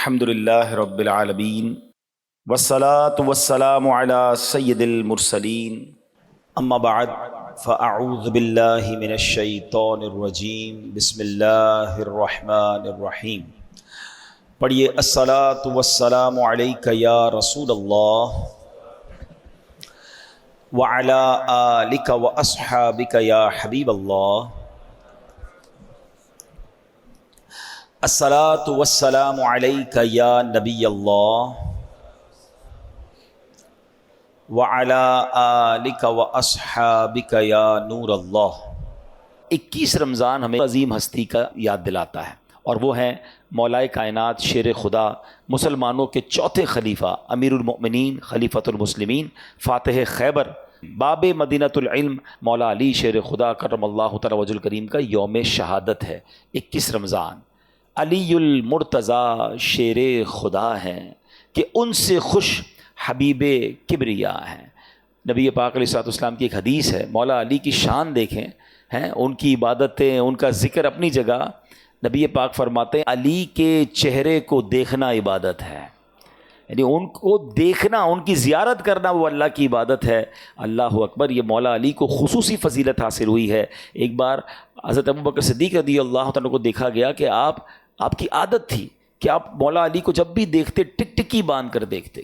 الحمد للہ رب العالمین والصلاة والسلام علی سید المرسلین اما بعد فاعوذ باللہ من الشیطان الرجیم بسم اللہ الرحمن الرحیم۔ پڑھیے الصلاة والسلام علیک یا رسول اللہ وعلی آلک واصحابک یا حبیب اللہ۔ الصلاۃ والسلام علیک یا نبی اللہ وعلی آلک واصحابک یا نور اللہ۔ 21 رمضان ہمیں عظیم ہستی کا یاد دلاتا ہے، اور وہ ہیں مولائے کائنات شیر خدا، مسلمانوں کے چوتھے خلیفہ، امیر المؤمنین، خلیفۃ المسلمین، فاتح خیبر، باب مدینۃ العلم، مولا علی شیر خدا کرم اللہ تعالی وجہ الکریم کا یوم شہادت ہے 21 رمضان۔ علی المرتضیٰ شیر خدا ہیں کہ ان سے خوش حبیب کبریا ہیں۔ نبی پاک علیہ الصلوۃ والسلام کی ایک حدیث ہے، مولا علی کی شان دیکھیں ہیں، ان کی عبادتیں، ان کا ذکر اپنی جگہ۔ نبی پاک فرماتے ہیں علی کے چہرے کو دیکھنا عبادت ہے، یعنی ان کو دیکھنا، ان کی زیارت کرنا وہ اللہ کی عبادت ہے۔ اللہ اکبر، یہ مولا علی کو خصوصی فضیلت حاصل ہوئی ہے۔ ایک بار حضرت ابوبکر صدیق رضی اللہ تعالیٰ کو دیکھا گیا کہ آپ کی عادت تھی کہ آپ مولا علی کو جب بھی دیکھتے ٹک ٹکی باندھ کر دیکھتے۔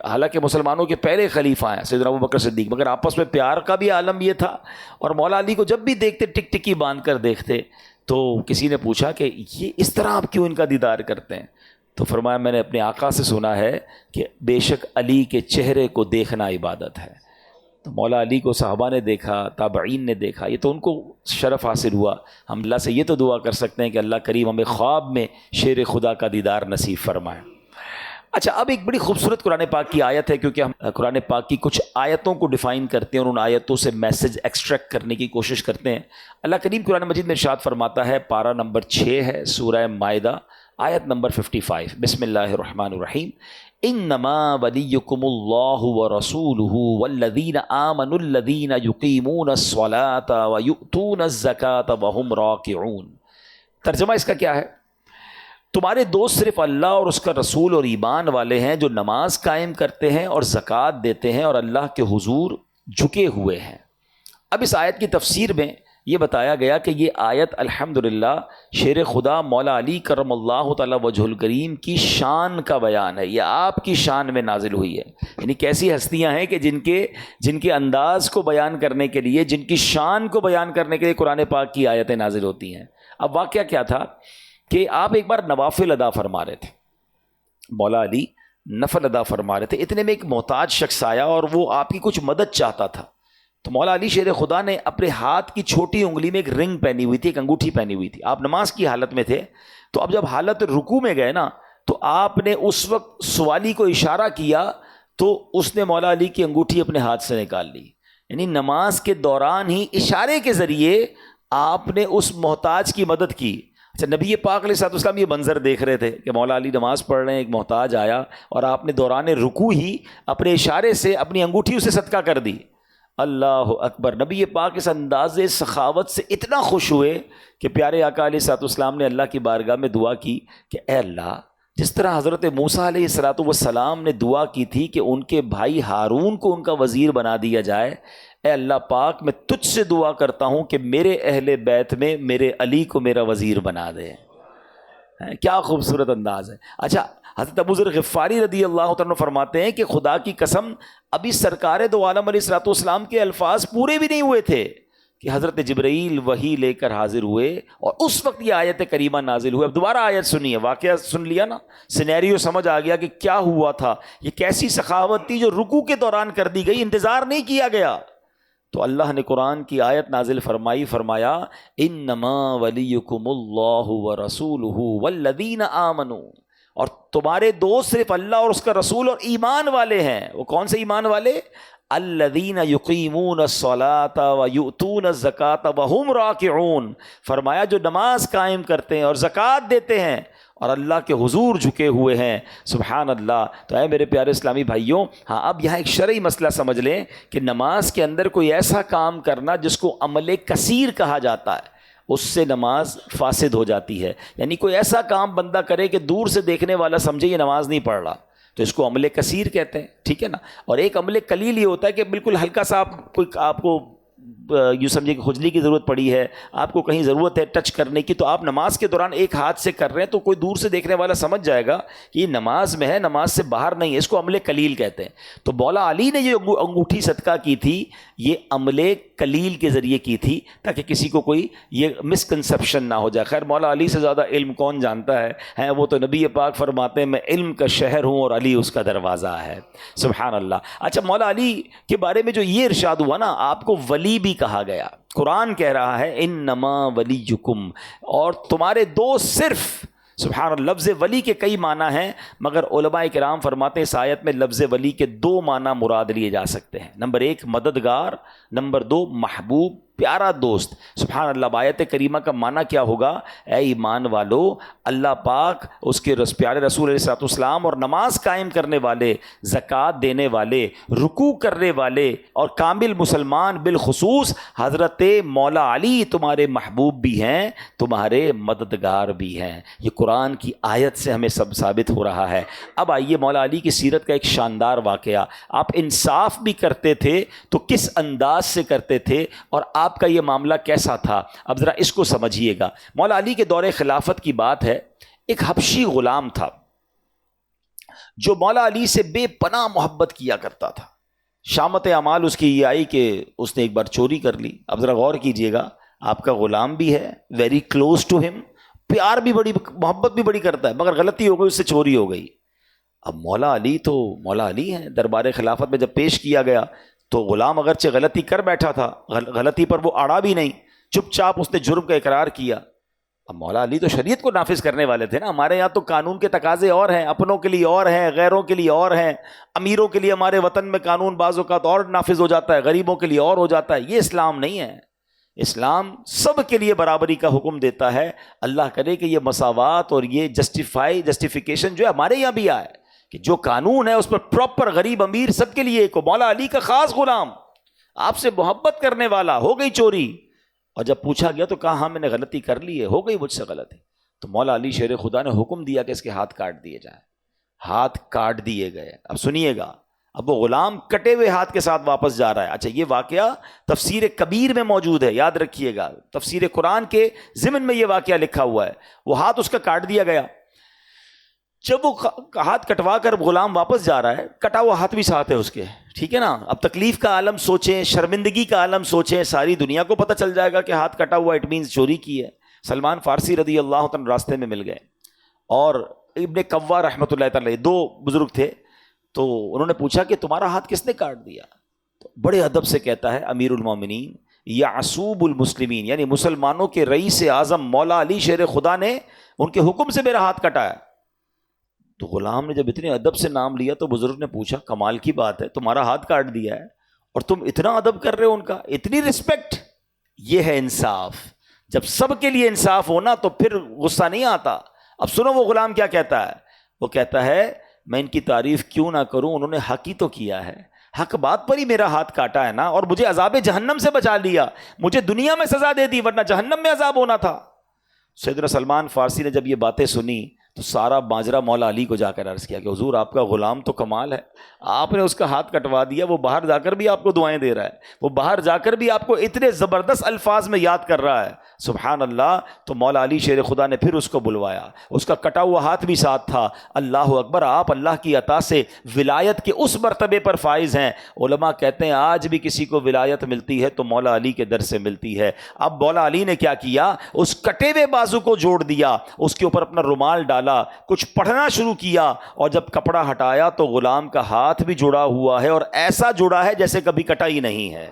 حالانکہ مسلمانوں کے پہلے خلیفہ ہیں سیدنا ابوبکر صدیق، مگر آپس میں پیار کا بھی عالم یہ تھا، اور مولا علی کو جب بھی دیکھتے ٹک ٹکی باندھ کر دیکھتے۔ تو کسی نے پوچھا کہ یہ اس طرح آپ کیوں ان کا دیدار کرتے ہیں؟ تو فرمایا میں نے اپنے آقا سے سنا ہے کہ بے شک علی کے چہرے کو دیکھنا عبادت ہے۔ تو مولا علی کو صحابہ نے دیکھا، تابعین نے دیکھا، یہ تو ان کو شرف حاصل ہوا۔ ہم اللہ سے یہ تو دعا کر سکتے ہیں کہ اللہ کریم ہمیں خواب میں شیر خدا کا دیدار نصیب فرمائے۔ اچھا، اب ایک بڑی خوبصورت قرآن پاک کی آیت ہے، کیونکہ ہم قرآن پاک کی کچھ آیتوں کو ڈیفائن کرتے ہیں اور ان آیتوں سے میسج ایکسٹریکٹ کرنے کی کوشش کرتے ہیں۔ اللہ کریم قرآن مجید میں ارشاد فرماتا ہے، پارہ نمبر 6 ہے، سورہ مائدہ، آیت نمبر 55، بسم اللہ الرحمن الرحیم۔ انما ولیکم اللہ ورسولہ والذین آمنوا الذین یقیمون الصلاۃ ویؤتون الزکاۃ وہم راکعون۔ ترجمہ اس کا کیا ہے؟ تمہارے دوست صرف اللہ اور اس کا رسول اور ایمان والے ہیں جو نماز قائم کرتے ہیں اور زکوٰۃ دیتے ہیں اور اللہ کے حضور جھکے ہوئے ہیں۔ اب اس آیت کی تفسیر میں یہ بتایا گیا کہ یہ آیت الحمدللہ شیر خدا مولا علی کرم اللہ تعالی وجہ الکریم کی شان کا بیان ہے، یہ آپ کی شان میں نازل ہوئی ہے۔ یعنی کیسی ہستیاں ہیں کہ جن کے انداز کو بیان کرنے کے لیے، جن کی شان کو بیان کرنے کے لیے قرآن پاک کی آیتیں نازل ہوتی ہیں۔ اب واقعہ کیا تھا کہ آپ ایک بار نوافل ادا فرما رہے تھے، مولا علی نفل ادا فرما رہے تھے، اتنے میں ایک محتاج شخص آیا اور وہ آپ کی کچھ مدد چاہتا تھا۔ تو مولا علی شیر خدا نے اپنے ہاتھ کی چھوٹی انگلی میں ایک رنگ پہنی ہوئی تھی، ایک انگوٹھی پہنی ہوئی تھی۔ آپ نماز کی حالت میں تھے، تو اب جب حالت رکوع میں گئے نا، تو آپ نے اس وقت سوالی کو اشارہ کیا تو اس نے مولا علی کی انگوٹھی اپنے ہاتھ سے نکال لی۔ یعنی نماز کے دوران ہی اشارے کے ذریعے آپ نے اس محتاج کی مدد کی۔ اچھا، نبی پاک علیہ الصلوۃ والسلام یہ منظر دیکھ رہے تھے کہ مولا علی نماز پڑھ رہے ہیں، ایک محتاج آیا اور آپ نے دوران رکوع ہی اپنے اشارے سے اپنی انگوٹھی اسے صدقہ کر دی۔ اللہ اکبر، نبی پاک اس انداز سخاوت سے اتنا خوش ہوئے کہ پیارے آقا علیہ الصلوۃ والسلام نے اللہ کی بارگاہ میں دعا کی کہ اے اللہ، جس طرح حضرت موسیٰ علیہ الصلوۃ والسلام نے دعا کی تھی کہ ان کے بھائی ہارون کو ان کا وزیر بنا دیا جائے، اے اللہ پاک میں تجھ سے دعا کرتا ہوں کہ میرے اہل بیت میں میرے علی کو میرا وزیر بنا دے۔ کیا خوبصورت انداز ہے۔ اچھا، حضرت ابو ذر غفاری رضی اللہ تعالیٰ فرماتے ہیں کہ خدا کی قسم ابھی سرکار دو عالم علیہ الصلوۃ والسلام کے الفاظ پورے بھی نہیں ہوئے تھے کہ حضرت جبرائیل وحی لے کر حاضر ہوئے اور اس وقت یہ آیت کریمہ نازل ہوئے۔ اب دوبارہ آیت سنیے، واقعہ سن لیا نا، سینیریو سمجھ آ گیا کہ کیا ہوا تھا۔ یہ کیسی سخاوت تھی جو رکوع کے دوران کر دی گئی، انتظار نہیں کیا گیا۔ تو اللہ نے قرآن کی آیت نازل فرمایا انما ولیکم اللہ ورسولہ والذین آمنوا، اور تمہارے دوست صرف اللہ اور اس کا رسول اور ایمان والے ہیں۔ وہ کون سے ایمان والے؟ الذین یقیمون الصلاۃ ویؤتون الزکاۃ وہم راکعون، فرمایا جو نماز قائم کرتے ہیں اور زکوٰۃ دیتے ہیں اور اللہ کے حضور جھکے ہوئے ہیں۔ سبحان اللہ۔ تو اے میرے پیارے اسلامی بھائیوں، ہاں اب یہاں ایک شرعی مسئلہ سمجھ لیں کہ نماز کے اندر کوئی ایسا کام کرنا جس کو عمل کثیر کہا جاتا ہے، اس سے نماز فاسد ہو جاتی ہے. یعنی کوئی ایسا کام بندہ کرے کہ دور سے دیکھنے والا سمجھے یہ نماز نہیں پڑھ رہا, تو اس کو عمل کثیر کہتے ہیں, ٹھیک ہے نا. اور ایک عمل قلیل یہ ہوتا ہے کہ بالکل ہلکا سا آپ کو یوں سمجھے کہ کھجلی کی ضرورت پڑی ہے, آپ کو کہیں ضرورت ہے ٹچ کرنے کی, تو آپ نماز کے دوران ایک ہاتھ سے کر رہے ہیں, تو کوئی دور سے دیکھنے والا سمجھ جائے گا کہ یہ نماز میں ہے, نماز سے باہر نہیں ہے. اس کو عمل قلیل کہتے ہیں. تو مولا علی نے یہ انگوٹھی صدقہ کی تھی, یہ عمل قلیل کے ذریعے کی تھی تاکہ کسی کو کوئی یہ مسکنسیپشن نہ ہو جائے. خیر مولا علی سے زیادہ علم کون جانتا ہے, وہ تو نبی پاک فرماتے ہیں میں علم کا شہر ہوں اور علی اس کا دروازہ ہے. سبحان اللہ. اچھا, مولا علی کے بارے میں جو یہ ارشاد ہوا نا, آپ کو ولی بھی کہا گیا. قرآن کہہ رہا ہے انما ولیکم, اور تمہارے دوست صرف. سبحان اللہ. لفظ ولی کے کئی معنی ہیں, مگر علماء کرام فرماتے ہیں اس آیت میں لفظ ولی کے 2 معنی مراد لیے جا سکتے ہیں. نمبر 1 مددگار, نمبر 2 محبوب, پیارا دوست. سبحان اللہ. آیت کریمہ کا معنی کیا ہوگا؟ اے ایمان والو, اللہ پاک, اس کے پیارے رسول علیہ الصلوۃ والسلام اور نماز قائم کرنے والے, زکوٰۃ دینے والے, رکوع کرنے والے اور کامل مسلمان, بالخصوص حضرت مولا علی تمہارے محبوب بھی ہیں, تمہارے مددگار بھی ہیں. یہ قرآن کی آیت سے ہمیں سب ثابت ہو رہا ہے. اب آئیے مولا علی کی سیرت کا ایک شاندار واقعہ. آپ انصاف بھی کرتے تھے تو کس انداز سے کرتے تھے, اور آپ کا یہ معاملہ کیسا تھا؟ اب ذرا اس کو سمجھیے گا. مولا علی کے دور خلافت کی بات ہے. ایک حبشی غلام تھا جو مولا علی سے بے پناہ محبت کیا کرتا تھا. شامت اعمال اس کی یہ آئی کہ اس نے ایک بار چوری کر لی. اب ذرا غور کیجئے گا, آپ کا غلام بھی ہے, ویری کلوز ٹو ہم, پیار بھی بڑی, محبت بھی بڑی کرتا ہے, مگر غلطی ہو گئی, اس سے چوری ہو گئی. اب مولا علی تو مولا علی ہیں. دربار خلافت میں جب پیش کیا گیا تو غلام اگرچہ غلطی کر بیٹھا تھا, غلطی پر وہ اڑا بھی نہیں, چپ چاپ اس نے جرم کا اقرار کیا. اب مولا علی تو شریعت کو نافذ کرنے والے تھے نا. ہمارے یہاں تو قانون کے تقاضے اور ہیں, اپنوں کے لیے اور ہیں, غیروں کے لیے اور ہیں. امیروں کے لیے ہمارے وطن میں قانون بعض اوقات اور نافذ ہو جاتا ہے, غریبوں کے لیے اور ہو جاتا ہے. یہ اسلام نہیں ہے. اسلام سب کے لیے برابری کا حکم دیتا ہے. اللہ کرے کہ یہ مساوات اور یہ جسٹیفیکیشن جو ہے ہمارے یہاں بھی آئے, کہ جو قانون ہے اس پر پراپر غریب امیر سب کے لیے ایک ہو. مولا علی کا خاص غلام, آپ سے محبت کرنے والا, ہو گئی چوری, اور جب پوچھا گیا تو کہا ہاں میں نے غلطی کر لی ہے, ہو گئی مجھ سے غلطی. تو مولا علی شیر خدا نے حکم دیا کہ اس کے ہاتھ کاٹ دیے جائیں. ہاتھ کاٹ دیے گئے. اب سنیے گا, اب وہ غلام کٹے ہوئے ہاتھ کے ساتھ واپس جا رہا ہے. اچھا, یہ واقعہ تفسیر کبیر میں موجود ہے, یاد رکھیے گا. تفسیر قرآن کے ضمن میں یہ واقعہ لکھا ہوا ہے. وہ ہاتھ اس کا کاٹ دیا گیا. جب وہ ہاتھ کٹوا کر غلام واپس جا رہا ہے, کٹا ہوا ہاتھ بھی ساتھ ہے اس کے, ٹھیک ہے نا. اب تکلیف کا عالم سوچیں, شرمندگی کا عالم سوچیں, ساری دنیا کو پتہ چل جائے گا کہ ہاتھ کٹا ہوا, اٹ مینز چوری کی ہے. سلمان فارسی رضی اللہ عنہ راستے میں مل گئے, اور ابن قوا رحمۃ اللہ تعالی, 2 بزرگ تھے. تو انہوں نے پوچھا کہ تمہارا ہاتھ کس نے کاٹ دیا؟ تو بڑے ادب سے کہتا ہے امیر المومنین یعصوب المسلمین, یعنی مسلمانوں کے رئیس اعظم مولا علی شیر خدا نے ان کے حکم سے میرا ہاتھ کٹایا. تو غلام نے جب اتنے ادب سے نام لیا تو بزرگ نے پوچھا کمال کی بات ہے, تمہارا ہاتھ کاٹ دیا ہے اور تم اتنا ادب کر رہے ہو ان کا, اتنی رسپیکٹ. یہ ہے انصاف. جب سب کے لیے انصاف ہونا تو پھر غصہ نہیں آتا. اب سنو وہ غلام کیا کہتا ہے. وہ کہتا ہے میں ان کی تعریف کیوں نہ کروں, انہوں نے حق ہی تو کیا ہے, حق بات پر ہی میرا ہاتھ کاٹا ہے نا, اور مجھے عذاب جہنم سے بچا لیا. مجھے دنیا میں سزا دے دی ورنہ جہنم میں عذاب ہونا تھا. سیدنا سلمان فارسی نے جب یہ باتیں سنی تو سارا ماجرا مولا علی کو جا کر عرض کیا کہ حضور آپ کا غلام تو کمال ہے, آپ نے اس کا ہاتھ کٹوا دیا, وہ باہر جا کر بھی آپ کو دعائیں دے رہا ہے, وہ باہر جا کر بھی آپ کو اتنے زبردست الفاظ میں یاد کر رہا ہے. سبحان اللہ. تو مولا علی شیر خدا نے پھر اس کو بلوایا, اس کا کٹا ہوا ہاتھ بھی ساتھ تھا. اللہ اکبر. آپ اللہ کی عطا سے ولایت کے اس مرتبے پر فائز ہیں. علماء کہتے ہیں آج بھی کسی کو ولایت ملتی ہے تو مولا علی کے در سے ملتی ہے. اب مولا علی نے کیا کیا, اس کٹے ہوئے بازو کو جوڑ دیا, اس کے اوپر اپنا رومال ڈالا, کچھ پڑھنا شروع کیا, اور جب کپڑا ہٹایا تو غلام کا ہاتھ بھی جڑا ہوا ہے, اور ایسا جڑا ہے جیسے کبھی کٹا ہی نہیں ہے.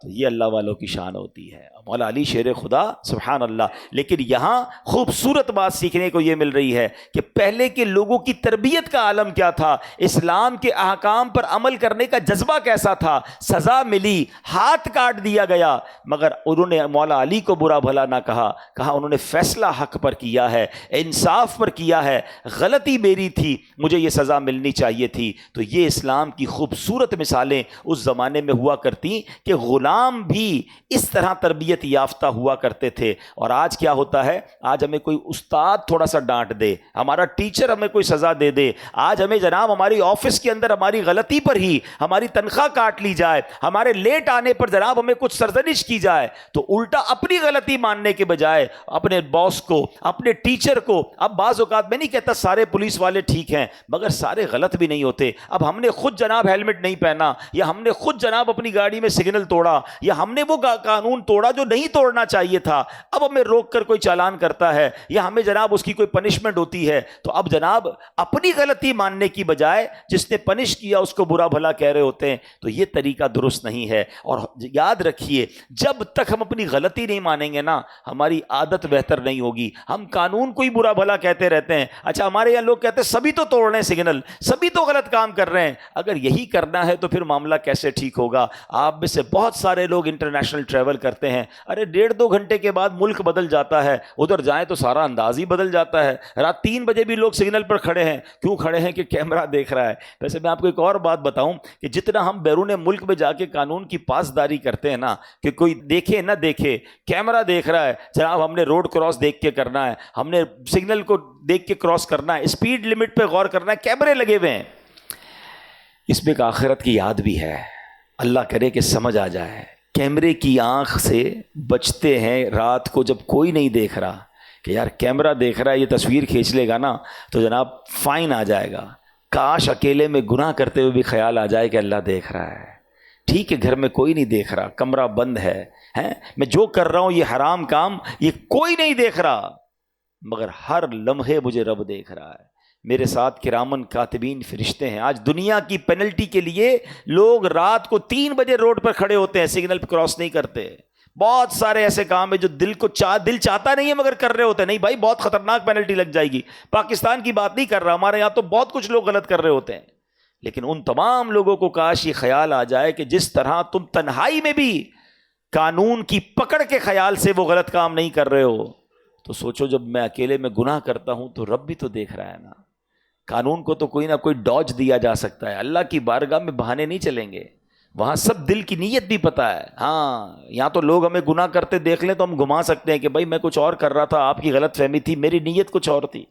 تو یہ اللہ والوں کی شان ہوتی ہے. مولا علی شیر خدا, سبحان اللہ. لیکن یہاں خوبصورت بات سیکھنے کو یہ مل رہی ہے کہ پہلے کے لوگوں کی تربیت کا عالم کیا تھا, اسلام کے احکام پر عمل کرنے کا جذبہ کیسا تھا. سزا ملی, ہاتھ کاٹ دیا گیا, مگر انہوں نے مولا علی کو برا بھلا نہ کہا, انہوں نے فیصلہ حق پر کیا ہے, انصاف پر کیا ہے. غلطی میری تھی, مجھے یہ سزا ملنی چاہیے تھی. تو یہ اسلام کی خوبصورت مثالیں اس زمانے میں ہوا کرتی کہ غلام غلام بھی اس طرح تربیت یافتہ ہوا کرتے تھے. اور آج کیا ہوتا ہے, آج ہمیں کوئی استاد تھوڑا سا ڈانٹ دے, ہمارا ٹیچر ہمیں کوئی سزا دے دے, آج ہمیں جناب ہماری آفس کے اندر ہماری غلطی پر ہی ہماری تنخواہ کاٹ لی جائے, ہمارے لیٹ آنے پر جناب ہمیں کچھ سرزنش کی جائے, تو الٹا اپنی غلطی ماننے کے بجائے اپنے باس کو, اپنے ٹیچر کو. اب بعض اوقات میں نہیں کہتا سارے پولیس والے ٹھیک ہیں, مگر سارے غلط بھی نہیں ہوتے. اب ہم نے خود جناب ہیلمٹ نہیں پہنا, یا ہم نے خود جناب اپنی گاڑی میں سگنل توڑا, یا ہم نے وہ قانون توڑا جو نہیں توڑنا چاہیے تھا, اب ہمیں روک کر کوئی چالان کرتا ہے, یا ہمیں جناب اس کی کوئی پنشمنٹ ہوتی ہے, تو اب جناب اپنی غلطی ماننے کی بجائے جس نے پنش کیا اس کو برا بھلا کہہ رہے ہوتے ہیں. تو یہ طریقہ درست نہیں ہے. اور یاد رکھیے, جب تک ہم اپنی غلطی نہیں مانیں گے نا, ہماری عادت بہتر نہیں ہوگی. ہم قانون کو ہی برا بھلا کہتے رہتے ہیں. اچھا, ہمارے یہاں لوگ کہتے ہیں سبھی تو توڑ رہے ہیں سگنل, سبھی تو غلط کام کر رہے ہیں. اگر یہی کرنا ہے تو پھر معاملہ کیسے ٹھیک ہوگا؟ آپ میں سے بہت سارے لوگ انٹرنیشنل ٹریول کرتے ہیں, ارے 1.5-2 گھنٹے کے بعد ملک بدل جاتا ہے, ادھر جائیں تو سارا انداز ہی بدل جاتا ہے. رات 3 بجے بھی لوگ سگنل پر کھڑے ہیں, کیوں کھڑے ہیں؟ کہ کیمرہ دیکھ رہا ہے. ویسے میں آپ کو ایک اور بات بتاؤں کہ جتنا ہم بیرون ملک میں جا کے قانون کی پاسداری کرتے ہیں نا, کہ کوئی دیکھے نہ دیکھے, کیمرہ دیکھ رہا ہے جناب, ہم نے روڈ کراس دیکھ کے کرنا ہے, ہم نے سگنل کو دیکھ کے کراس کرنا ہے, اسپیڈ لمٹ پہ غور کرنا ہے, کیمرے لگے ہوئے ہیں. اس میں ایک آخرت کی یاد بھی ہے, اللہ کرے کہ سمجھ آ جائے. کیمرے کی آنکھ سے بچتے ہیں رات کو جب کوئی نہیں دیکھ رہا, کہ یار کیمرہ دیکھ رہا ہے, یہ تصویر کھینچ لے گا نا تو جناب فائن آ جائے گا. کاش اکیلے میں گناہ کرتے ہوئے بھی خیال آ جائے کہ اللہ دیکھ رہا ہے. ٹھیک ہے, گھر میں کوئی نہیں دیکھ رہا, کمرہ بند ہے, میں جو کر رہا ہوں یہ حرام کام, یہ کوئی نہیں دیکھ رہا, مگر ہر لمحے مجھے رب دیکھ رہا ہے. میرے ساتھ کرامن کاتبین فرشتے ہیں. آج دنیا کی پینلٹی کے لیے لوگ رات کو 3 بجے روڈ پر کھڑے ہوتے ہیں, سگنل پہ کراس نہیں کرتے. بہت سارے ایسے کام ہیں جو دل چاہتا نہیں ہے مگر کر رہے ہوتے ہیں. نہیں بھائی, بہت خطرناک پینلٹی لگ جائے گی. پاکستان کی بات نہیں کر رہا, ہمارے یہاں تو بہت کچھ لوگ غلط کر رہے ہوتے ہیں. لیکن ان تمام لوگوں کو کاش یہ خیال آ جائے کہ جس طرح تم تنہائی میں بھی قانون کی پکڑ کے خیال سے وہ غلط کام نہیں کر رہے ہو, تو سوچو جب میں اکیلے میں گناہ کرتا ہوں تو رب بھی تو دیکھ رہا ہے نا. قانون کو تو کوئی نہ کوئی ڈاج دیا جا سکتا ہے, اللہ کی بارگاہ میں بہانے نہیں چلیں گے. وہاں سب دل کی نیت بھی پتہ ہے. ہاں, یہاں تو لوگ ہمیں گناہ کرتے دیکھ لیں تو ہم گھما سکتے ہیں کہ بھائی میں کچھ اور کر رہا تھا, آپ کی غلط فہمی تھی, میری نیت کچھ اور تھی.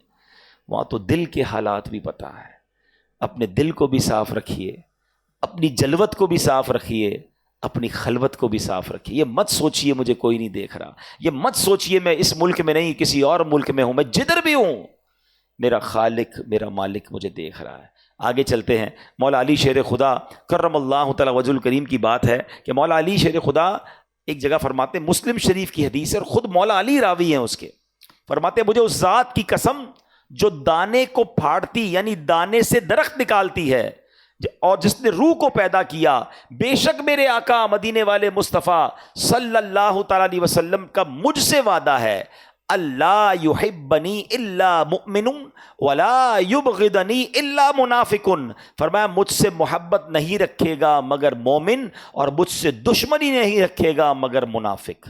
وہاں تو دل کے حالات بھی پتہ ہے. اپنے دل کو بھی صاف رکھیے, اپنی جلوت کو بھی صاف رکھیے, اپنی خلوت کو بھی صاف رکھیے. یہ مت سوچئے مجھے کوئی نہیں دیکھ رہا, یہ مت سوچئے میں اس ملک میں نہیں کسی اور ملک میں ہوں, میں جدھر بھی ہوں میرا خالق میرا مالک مجھے دیکھ رہا ہے. آگے چلتے ہیں. مولا علی شیر خدا کرم اللہ تعالی وجہ الکریم کی بات ہے کہ مولا علی شیر خدا ایک جگہ فرماتے ہیں, مسلم شریف کی حدیث ہے اور خود مولا علی راوی ہیں اس کے, فرماتے ہیں مجھے اس ذات کی قسم جو دانے کو پھاڑتی یعنی دانے سے درخت نکالتی ہے اور جس نے روح کو پیدا کیا, بے شک میرے آقا مدینے والے مصطفیٰ صلی اللہ تعالی علیہ وسلم کا مجھ سے وعدہ ہے, اللہ یحبنی الا مؤمن ولا یبغضنی الا منافق. فرمایا مجھ سے محبت نہیں رکھے گا مگر مومن, اور مجھ سے دشمنی نہیں رکھے گا مگر منافق.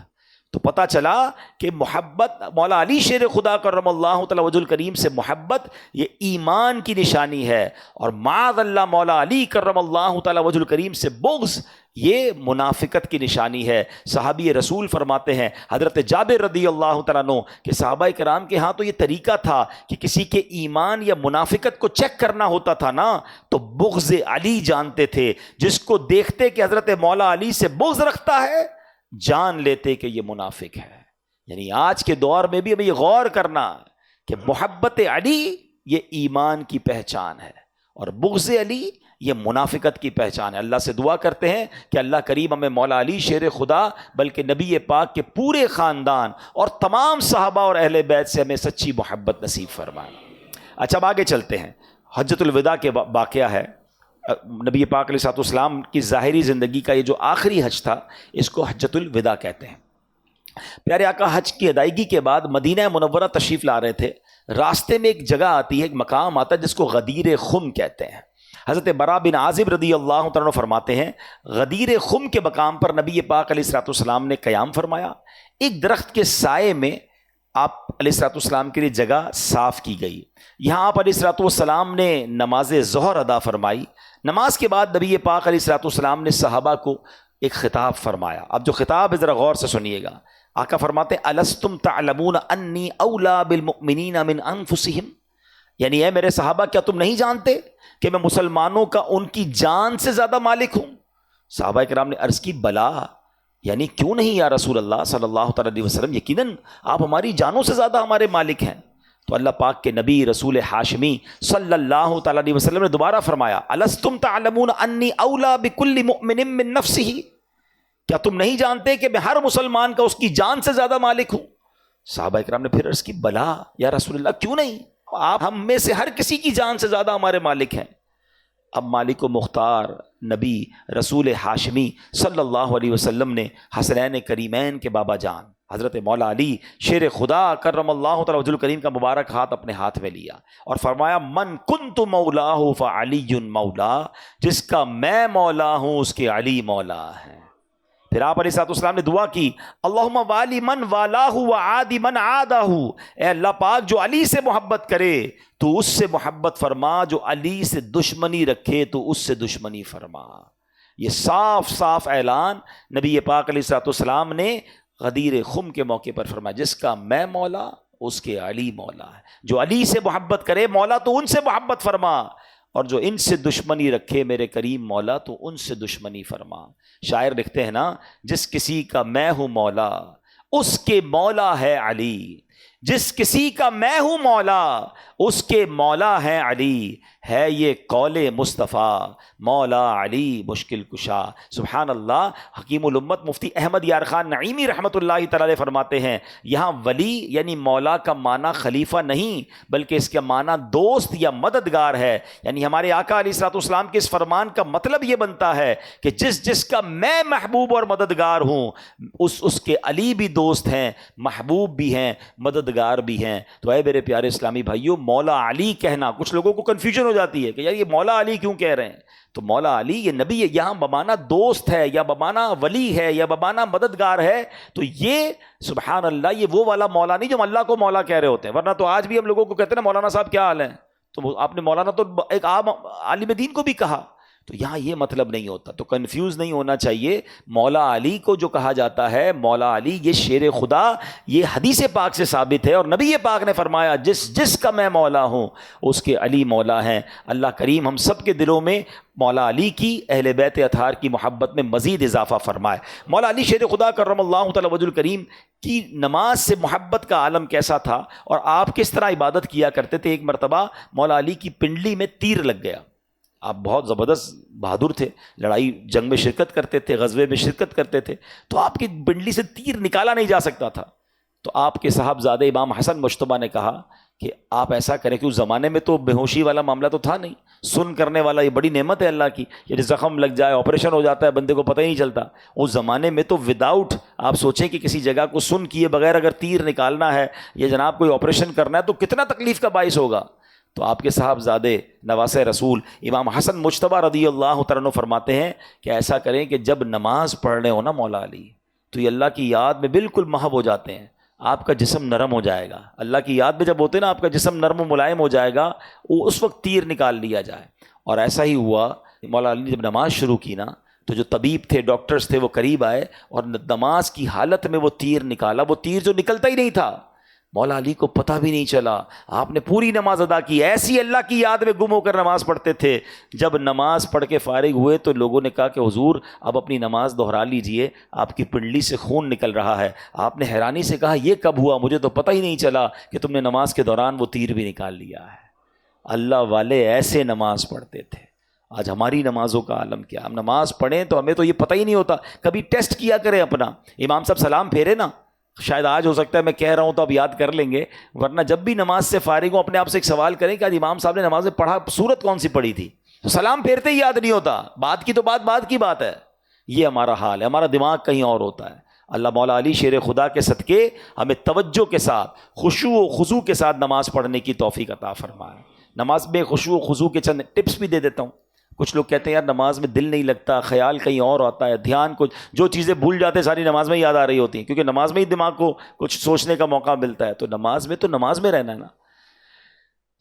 تو پتہ چلا کہ محبت, مولا علی شیر خدا کرم اللہ تعالی وجہ الکریم سے محبت یہ ایمان کی نشانی ہے, اور معاذ اللہ مولا علی کرم اللہ تعالی وجہ الکریم سے بغض یہ منافقت کی نشانی ہے. صحابی رسول فرماتے ہیں حضرت جابر رضی اللہ تعالیٰ عنہ کہ صحابہ کرام کے ہاں تو یہ طریقہ تھا کہ کسی کے ایمان یا منافقت کو چیک کرنا ہوتا تھا نا تو بغض علی جانتے تھے. جس کو دیکھتے کہ حضرت مولا علی سے بغض رکھتا ہے جان لیتے کہ یہ منافق ہے. یعنی آج کے دور میں بھی ہمیں یہ غور کرنا کہ محبت علی یہ ایمان کی پہچان ہے اور بغض علی یہ منافقت کی پہچان ہے. اللہ سے دعا کرتے ہیں کہ اللہ کریم ہمیں مولا علی شیر خدا بلکہ نبی پاک کے پورے خاندان اور تمام صحابہ اور اہل بیت سے ہمیں سچی محبت نصیب فرمائے. اچھا اب آگے چلتے ہیں. حجۃ الوداع کے واقعہ ہے. نبی پاک علیہ الصلوۃ والسلام کی ظاہری زندگی کا یہ جو آخری حج تھا اس کو حجۃ الوداع کہتے ہیں. پیارے آقا حج کی ادائیگی کے بعد مدینہ منورہ تشریف لا رہے تھے. راستے میں ایک جگہ آتی ہے, ایک مقام آتا ہے جس کو غدیر خم کہتے ہیں. حضرت برا بن عازب رضی اللہ تعالیٰ فرماتے ہیں غدیر خم کے مقام پر نبی پاک علیہ الصلوۃ والسلام نے قیام فرمایا. ایک درخت کے سائے میں آپ علیہ الصلوۃ والسلام کے لیے جگہ صاف کی گئی. یہاں آپ علیہ الصلوۃ والسلام نے نماز ظہر ادا فرمائی. نماز کے بعد نبی پاک علیہ الصلوۃ والسلام نے صحابہ کو ایک خطاب فرمایا. اب جو خطاب ہے ذرا غور سے سنیے گا. آقا فرماتے ہیں الستم تعلمون انی اولا بالمؤمنین من انفسہم، یعنی اے میرے صحابہ کیا تم نہیں جانتے کہ میں مسلمانوں کا ان کی جان سے زیادہ مالک ہوں؟ صحابہ کرام نے عرض کی بلا، یعنی کیوں نہیں یا رسول اللہ صلی اللہ تعالی علیہ وسلم، یقیناً آپ ہماری جانوں سے زیادہ ہمارے مالک ہیں. تو اللہ پاک کے نبی رسول ہاشمی صلی اللہ تعالی علیہ وسلم نے دوبارہ فرمایا الستم تعلمون انی اولا بکل مؤمن من نفسہ، کیا تم نہیں جانتے کہ میں ہر مسلمان کا اس کی جان سے زیادہ مالک ہوں؟ صحابہ کرام نے پھر عرض کی بلا یا رسول اللہ کیوں نہیں، آپ ہم میں سے ہر کسی کی جان سے زیادہ ہمارے مالک ہیں. اب مالک و مختار نبی رسول ہاشمی صلی اللہ علیہ وسلم نے حسنین کریمین کے بابا جان حضرت مولا علی شیر خدا کرم اللہ تعالی وجہ الکریم کا مبارک ہاتھ اپنے ہاتھ میں لیا اور فرمایا من کنت مولاہ فعلی مولا، جس کا میں مولا ہوں اس کے علی مولا ہے. پھر آپ علیہ الصلوۃ والسلام نے دعا کی اللہم والی من والاہ وعادی من عادہ، اے اللہ پاک جو علی سے محبت کرے تو اس سے محبت فرما، جو علی سے دشمنی رکھے تو اس سے دشمنی فرما. یہ صاف صاف اعلان نبی پاک علیہ الصلوۃ والسلام نے غدیر خم کے موقع پر فرمایا جس کا میں مولا اس کے علی مولا ہے. جو علی سے محبت کرے مولا تو ان سے محبت فرما، اور جو ان سے دشمنی رکھے میرے کریم مولا تو ان سے دشمنی فرما. شاعر لکھتے ہیں نا جس کسی کا میں ہوں مولا اس کے مولا ہے علی، جس کسی کا میں ہوں مولا اس کے مولا ہے علی، ہے یہ قول مصطفیٰ مولا علی مشکل کشا. سبحان اللہ. حکیم الامت مفتی احمد یار خان نعیمی رحمۃ اللہ تعالی فرماتے ہیں یہاں ولی یعنی مولا کا معنی خلیفہ نہیں بلکہ اس کا معنی دوست یا مددگار ہے. یعنی ہمارے آقا علیہ الصلوۃ والسلام کے اس فرمان کا مطلب یہ بنتا ہے کہ جس کا میں محبوب اور مددگار ہوں اس کے علی بھی دوست ہیں، محبوب بھی ہیں، مددگار بھی ہیں. تو اے میرے پیارے اسلامی بھائیوں، مولا علی کہنا کچھ لوگوں کو کنفیوژن ہو جاتی ہے کہ یار یہ مولا علی کیوں کہہ رہے ہیں. تو مولا علی یہ نبی ہے، یہاں بمانا دوست ہے یا بمانا ولی ہے یا بمانا مددگار ہے. تو یہ سبحان اللہ یہ وہ والا مولا نہیں جو اللہ کو مولا کہہ رہے ہوتے ہیں. ورنہ تو آج بھی ہم لوگوں کو کہتے ہیں نا مولانا صاحب کیا حال ہے، تو آپ نے مولانا تو ایک عام عالم دین کو بھی کہا. تو یہاں یہ مطلب نہیں ہوتا، تو کنفیوز نہیں ہونا چاہیے. مولا علی کو جو کہا جاتا ہے مولا علی یہ شیر خدا، یہ حدیث پاک سے ثابت ہے اور نبی پاک نے فرمایا جس کا میں مولا ہوں اس کے علی مولا ہیں. اللہ کریم ہم سب کے دلوں میں مولا علی کی اہل بیت اطہار کی محبت میں مزید اضافہ فرمائے. مولا علی شیر خدا کرم اللہ تعالی وجہ الکریم کی نماز سے محبت کا عالم کیسا تھا اور آپ کس طرح عبادت کیا کرتے تھے. ایک مرتبہ مولا علی کی پنڈلی میں تیر لگ گیا. آپ بہت زبردست بہادر تھے، لڑائی جنگ میں شرکت کرتے تھے، غزوے میں شرکت کرتے تھے، تو آپ کی پنڈلی سے تیر نکالا نہیں جا سکتا تھا. تو آپ کے صاحبزادہ امام حسن مجتبیٰ نے کہا کہ آپ ایسا کریں کہ اس زمانے میں تو بے ہوشی والا معاملہ تو تھا نہیں، سن کرنے والا یہ بڑی نعمت ہے اللہ کی. یہ زخم لگ جائے آپریشن ہو جاتا ہے بندے کو پتہ ہی نہیں چلتا. اس زمانے میں تو وداؤٹ آپ سوچیں کہ کسی جگہ کو سن کیے بغیر اگر تیر نکالنا ہے یا جناب کوئی آپریشن کرنا ہے تو کتنا تکلیف کا باعث ہوگا. تو آپ کے صاحبزادے نواسہ رسول امام حسن مجتبیٰ رضی اللہ تعالیٰ عنہ فرماتے ہیں کہ ایسا کریں کہ جب نماز پڑھ رہے ہو نا مولا علی تو یہ اللہ کی یاد میں بالکل محو ہو جاتے ہیں، آپ کا جسم نرم ہو جائے گا. اللہ کی یاد میں جب ہوتے نا آپ کا جسم نرم و ملائم ہو جائے گا، وہ اس وقت تیر نکال لیا جائے. اور ایسا ہی ہوا. مولا علی نے جب نماز شروع کی نا تو جو طبیب تھے ڈاکٹرز تھے وہ قریب آئے اور نماز کی حالت میں وہ تیر نکالا. وہ تیر جو نکلتا ہی نہیں تھا، مولا علی کو پتہ بھی نہیں چلا. آپ نے پوری نماز ادا کی، ایسی اللہ کی یاد میں گم ہو کر نماز پڑھتے تھے. جب نماز پڑھ کے فارغ ہوئے تو لوگوں نے کہا کہ حضور اب اپنی نماز دہرا لیجئے، آپ کی پنڈلی سے خون نکل رہا ہے. آپ نے حیرانی سے کہا یہ کب ہوا، مجھے تو پتہ ہی نہیں چلا کہ تم نے نماز کے دوران وہ تیر بھی نکال لیا ہے. اللہ والے ایسے نماز پڑھتے تھے. آج ہماری نمازوں کا عالم کیا. ہم نماز پڑھیں تو ہمیں تو یہ پتہ ہی نہیں ہوتا. کبھی ٹیسٹ کیا کریں اپنا. امام صاحب سلام پھیرے نا، شاید آج ہو سکتا ہے میں کہہ رہا ہوں تو آپ یاد کر لیں گے، ورنہ جب بھی نماز سے فارغ ہوں اپنے آپ سے ایک سوال کریں کہ آج امام صاحب نے نماز میں پڑھا سورت کون سی پڑھی تھی. تو سلام پھیرتے ہی یاد نہیں ہوتا. بات کی تو بات کی بات ہے. یہ ہمارا حال ہے، ہمارا دماغ کہیں اور ہوتا ہے. اللہ مولا علی شیر خدا کے صدقے ہمیں توجہ کے ساتھ خشوع و خضوع کے ساتھ نماز پڑھنے کی توفیق عطا فرمائے. نماز میں خشوع و خضوع کے چند ٹپس بھی دے دیتا ہوں. کچھ لوگ کہتے ہیں یار نماز میں دل نہیں لگتا، خیال کہیں اور آتا ہے، دھیان کچھ جو چیزیں بھول جاتے ہیں ساری نماز میں یاد آ رہی ہوتی ہیں، کیونکہ نماز میں ہی دماغ کو کچھ سوچنے کا موقع ملتا ہے. تو نماز میں رہنا ہے نا.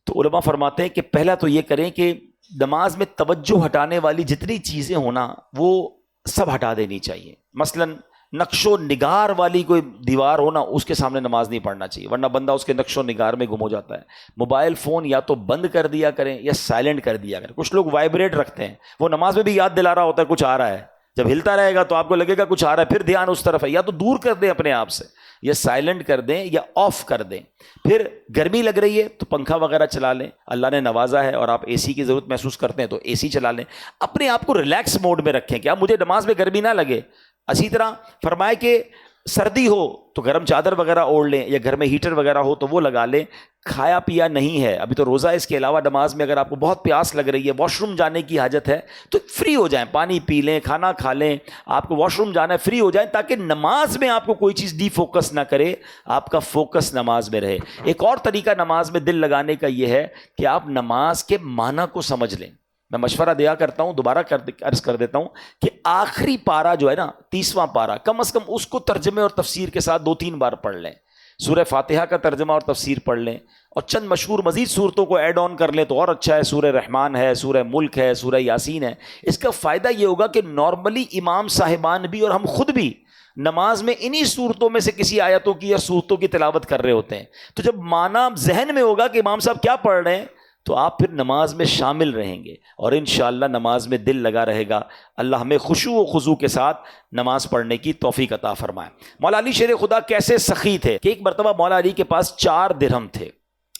تو علماء فرماتے ہیں کہ پہلا تو یہ کریں کہ نماز میں توجہ ہٹانے والی جتنی چیزیں ہونا وہ سب ہٹا دینی چاہیے. مثلاً نقش و نگار والی کوئی دیوار ہو نا، اس کے سامنے نماز نہیں پڑھنا چاہیے، ورنہ بندہ اس کے نقش و نگار میں گم ہو جاتا ہے. موبائل فون یا تو بند کر دیا کریں یا سائلنٹ کر دیا کریں. کچھ لوگ وائبریٹ رکھتے ہیں، وہ نماز میں بھی یاد دلا رہا ہوتا ہے کچھ آ رہا ہے، جب ہلتا رہے گا تو آپ کو لگے گا کچھ آ رہا ہے، پھر دھیان اس طرف ہے. یا تو دور کر دیں اپنے آپ سے، یا سائلنٹ کر دیں یا آف کر دیں. پھر گرمی لگ رہی ہے تو پنکھا وغیرہ چلا لیں، اللہ نے نوازا ہے اور آپ اے سی کی ضرورت محسوس کرتے ہیں تو اے سی چلا لیں. اپنے آپ کو ریلیکس موڈ میں رکھیں کہ اب مجھے نماز میں گرمی نہ لگے. اسی طرح فرمائے کہ سردی ہو تو گرم چادر وغیرہ اوڑھ لیں، یا گھر میں ہیٹر وغیرہ ہو تو وہ لگا لیں. کھایا پیا نہیں ہے ابھی تو روزہ ہے، اس کے علاوہ نماز میں اگر آپ کو بہت پیاس لگ رہی ہے، واش روم جانے کی حاجت ہے تو فری ہو جائیں، پانی پی لیں، کھانا کھا لیں. آپ کو واش روم جانا ہے، فری ہو جائیں تاکہ نماز میں آپ کو کوئی چیز ڈی فوکس نہ کرے، آپ کا فوکس نماز میں رہے. ایک اور طریقہ نماز میں دل لگانے کا یہ ہے کہ آپ نماز کے معنی کو سمجھ لیں. میں مشورہ دیا کرتا ہوں، دوبارہ عرض کر دیتا ہوں کہ آخری پارہ جو ہے نا، 30واں پارہ، کم از کم اس کو ترجمے اور تفسیر کے ساتھ 2-3 بار پڑھ لیں. سورہ فاتحہ کا ترجمہ اور تفسیر پڑھ لیں، اور چند مشہور مزید صورتوں کو ایڈ آن کر لیں تو اور اچھا ہے. سورہ رحمان ہے، سورہ ملک ہے، سورہ یاسین ہے. اس کا فائدہ یہ ہوگا کہ نارملی امام صاحبان بھی اور ہم خود بھی نماز میں انہی صورتوں میں سے کسی آیتوں کی یا صورتوں کی تلاوت کر رہے ہوتے ہیں. تو جب معنی ذہن میں ہوگا کہ امام صاحب کیا پڑھ رہے ہیں تو آپ پھر نماز میں شامل رہیں گے اور انشاءاللہ نماز میں دل لگا رہے گا. اللہ ہمیں خشوع و خضوع کے ساتھ نماز پڑھنے کی توفیق عطا فرمائے. مولا علی شیر خدا کیسے سخی تھے کہ ایک مرتبہ مولا علی کے پاس 4 درہم تھے.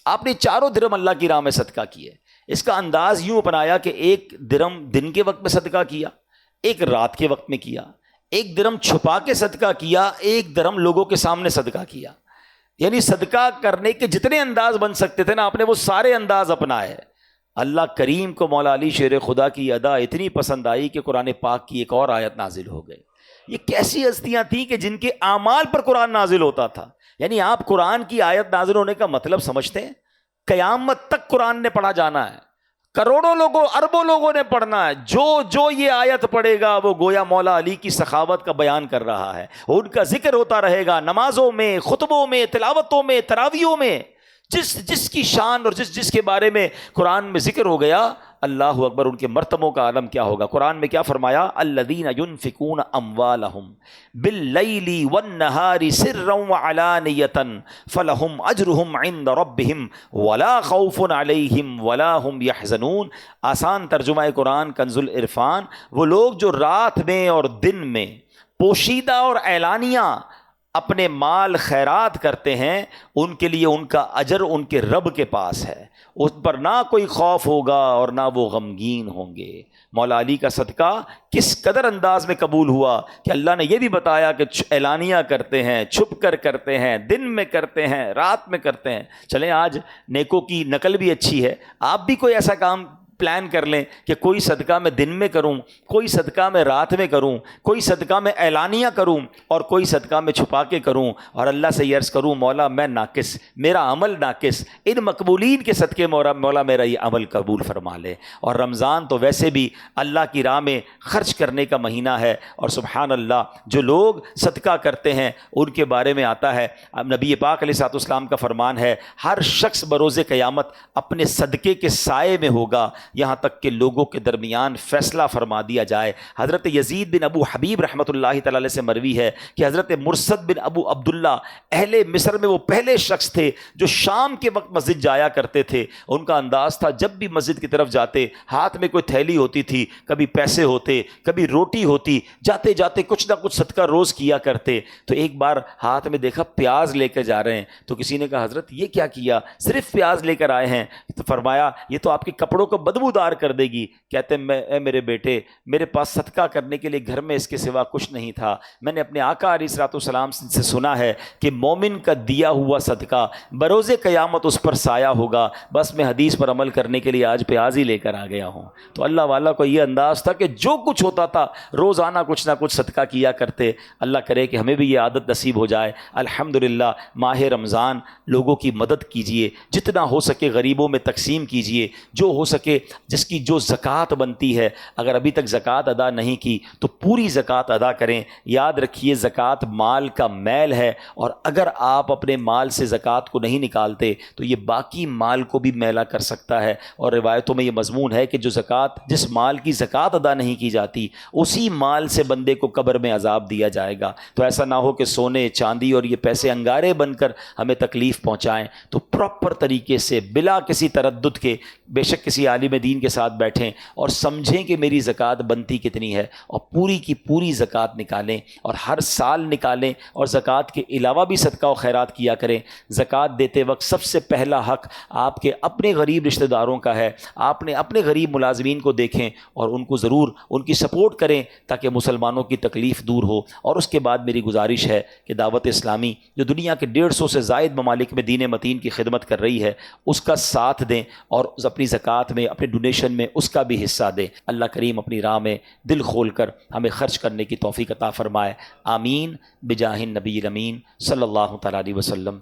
آپ نے 4 درہم اللہ کی راہ میں صدقہ کیے. اس کا انداز یوں اپنایا کہ 1 درہم دن کے وقت میں صدقہ کیا، 1 رات کے وقت میں کیا، 1 درہم چھپا کے صدقہ کیا، 1 درہم لوگوں کے سامنے صدقہ کیا. یعنی صدقہ کرنے کے جتنے انداز بن سکتے تھے نا، آپ نے وہ سارے انداز اپنائے. اللہ کریم کو مولا علی شیر خدا کی ادا اتنی پسند آئی کہ قرآن پاک کی ایک اور آیت نازل ہو گئی. یہ کیسی ہستیاں تھیں کہ جن کے اعمال پر قرآن نازل ہوتا تھا. یعنی آپ قرآن کی آیت نازل ہونے کا مطلب سمجھتے ہیں؟ قیامت تک قرآن نے پڑھا جانا ہے، کروڑوں لوگوں، اربوں لوگوں نے پڑھنا ہے. جو یہ آیت پڑھے گا وہ گویا مولا علی کی سخاوت کا بیان کر رہا ہے. ان کا ذکر ہوتا رہے گا نمازوں میں، خطبوں میں، تلاوتوں میں، تراویحوں میں. جس کی شان اور جس کے بارے میں قرآن میں ذکر ہو گیا، اللہ اکبر، ان کے مرتبوں کا عالم کیا ہوگا. قرآن میں کیا فرمایا؟ الذین ینفقون اموالہم باللیل والنہار سرا وعلانیۃ فلہم اجرہم عند ربہم ولا خوف علیہم ولا ہم یحزنون. آسان ترجمہ قرآن کنز العرفان: وہ لوگ جو رات میں اور دن میں پوشیدہ اور اعلانیہ اپنے مال خیرات کرتے ہیں، ان کے لیے ان کا اجر ان کے رب کے پاس ہے. اس پر نہ کوئی خوف ہوگا اور نہ وہ غمگین ہوں گے. مولا علی کا صدقہ کس قدر انداز میں قبول ہوا کہ اللہ نے یہ بھی بتایا کہ اعلانیہ کرتے ہیں، چھپ کر کرتے ہیں، دن میں کرتے ہیں، رات میں کرتے ہیں. چلیں آج نیکوں کی نقل بھی اچھی ہے، آپ بھی کوئی ایسا کام پلان کر لیں کہ کوئی صدقہ میں دن میں کروں، کوئی صدقہ میں رات میں کروں، کوئی صدقہ میں اعلانیہ کروں اور کوئی صدقہ میں چھپا کے کروں، اور اللہ سے یہ عرض کروں مولا میں ناقص، میرا عمل ناقص، ان مقبولین کے صدقے مولا میرا یہ عمل قبول فرما لے. اور رمضان تو ویسے بھی اللہ کی راہ میں خرچ کرنے کا مہینہ ہے، اور سبحان اللہ جو لوگ صدقہ کرتے ہیں ان کے بارے میں آتا ہے، نبی پاک علیہ الصلوۃ والسلام کا فرمان ہے، ہر شخص بروز قیامت اپنے صدقے کے سائے میں ہوگا یہاں تک کہ لوگوں کے درمیان فیصلہ فرما دیا جائے. حضرت یزید بن ابو حبیب رحمۃ اللہ تعالی علیہ سے مروی ہے کہ حضرت مرثد بن ابو عبداللہ اہل مصر میں وہ پہلے شخص تھے جو شام کے وقت مسجد جایا کرتے تھے. ان کا انداز تھا جب بھی مسجد کی طرف جاتے ہاتھ میں کوئی تھیلی ہوتی تھی، کبھی پیسے ہوتے، کبھی روٹی ہوتی، جاتے جاتے کچھ نہ کچھ صدقہ روز کیا کرتے. تو ایک بار ہاتھ میں دیکھا پیاز لے کے جا رہے ہیں، تو کسی نے کہا حضرت یہ کیا کیا، صرف پیاز لے کر آئے ہیں؟ تو فرمایا یہ تو آپ کے کپڑوں کو بدبو دار کر دے گی. کہتے ہیں اے میرے بیٹے، میرے پاس صدقہ کرنے کے لیے گھر میں اس کے سوا کچھ نہیں تھا. میں نے اپنے آقا علیہ الصلوۃ والسلام سے سنا ہے کہ مومن کا دیا ہوا صدقہ بروز قیامت اس پر سایہ ہوگا. بس میں حدیث پر عمل کرنے کے لیے آج پیاز ہی لے کر آ گیا ہوں. تو اللہ والا کو یہ انداز تھا کہ جو کچھ ہوتا تھا روزانہ کچھ نہ کچھ صدقہ کیا کرتے. اللہ کرے کہ ہمیں بھی یہ عادت نصیب ہو جائے. الحمدللہ ماہ رمضان لوگوں کی مدد کیجئے، جتنا ہو سکے غریبوں میں تقسیم کیجئے، جو ہو سکے جس کی جو زکوٰۃ بنتی ہے، اگر ابھی تک زکوٰۃ ادا نہیں کی تو پوری زکوٰۃ ادا کریں۔ یاد رکھیے زکوٰۃ مال کا میل ہے، اور اگر آپ اپنے مال سے زکوٰۃ کو نہیں نکالتے تو یہ باقی مال کو بھی میلا کر سکتا ہے، اور روایتوں میں یہ مضمون ہے کہ جو زکوٰۃ، جس مال کی زکوٰۃ ادا نہیں کی جاتی، اسی مال سے بندے کو قبر میں عذاب دیا جائے گا۔ تو ایسا نہ ہو کہ سونے چاندی اور یہ پیسے انگارے بن کر ہمیں تکلیف پہنچائیں۔ تو پراپر طریقے سے بلا کسی تردد کے بے شک کسی عالم دین کے ساتھ بیٹھیں اور سمجھیں کہ میری زکوٰۃ بنتی کتنی ہے، اور پوری کی پوری زکوٰۃ نکالیں، اور ہر سال نکالیں، اور زکوٰۃ کے علاوہ بھی صدقہ و خیرات کیا کریں۔ زکوٰۃ دیتے وقت سب سے پہلا حق آپ کے اپنے غریب رشتہ داروں کا ہے۔ آپ نے اپنے غریب ملازمین کو دیکھیں اور ان کو ضرور ان کی سپورٹ کریں تاکہ مسلمانوں کی تکلیف دور ہو۔ اور اس کے بعد میری گزارش ہے کہ دعوت اسلامی جو دنیا کے 150 سے زائد ممالک میں دین متین کی خدمت کر رہی ہے، اس کا ساتھ دیں، اور اپنی زکوٰۃ میں، اپنے ڈونیشن میں اس کا بھی حصہ دیں۔ اللہ کریم اپنی راہ میں دل کھول کر ہمیں خرچ کرنے کی توفیق عطا فرمائے۔ آمین بجاہ النبی الامین صلی اللہ تعالیٰ علیہ وسلم۔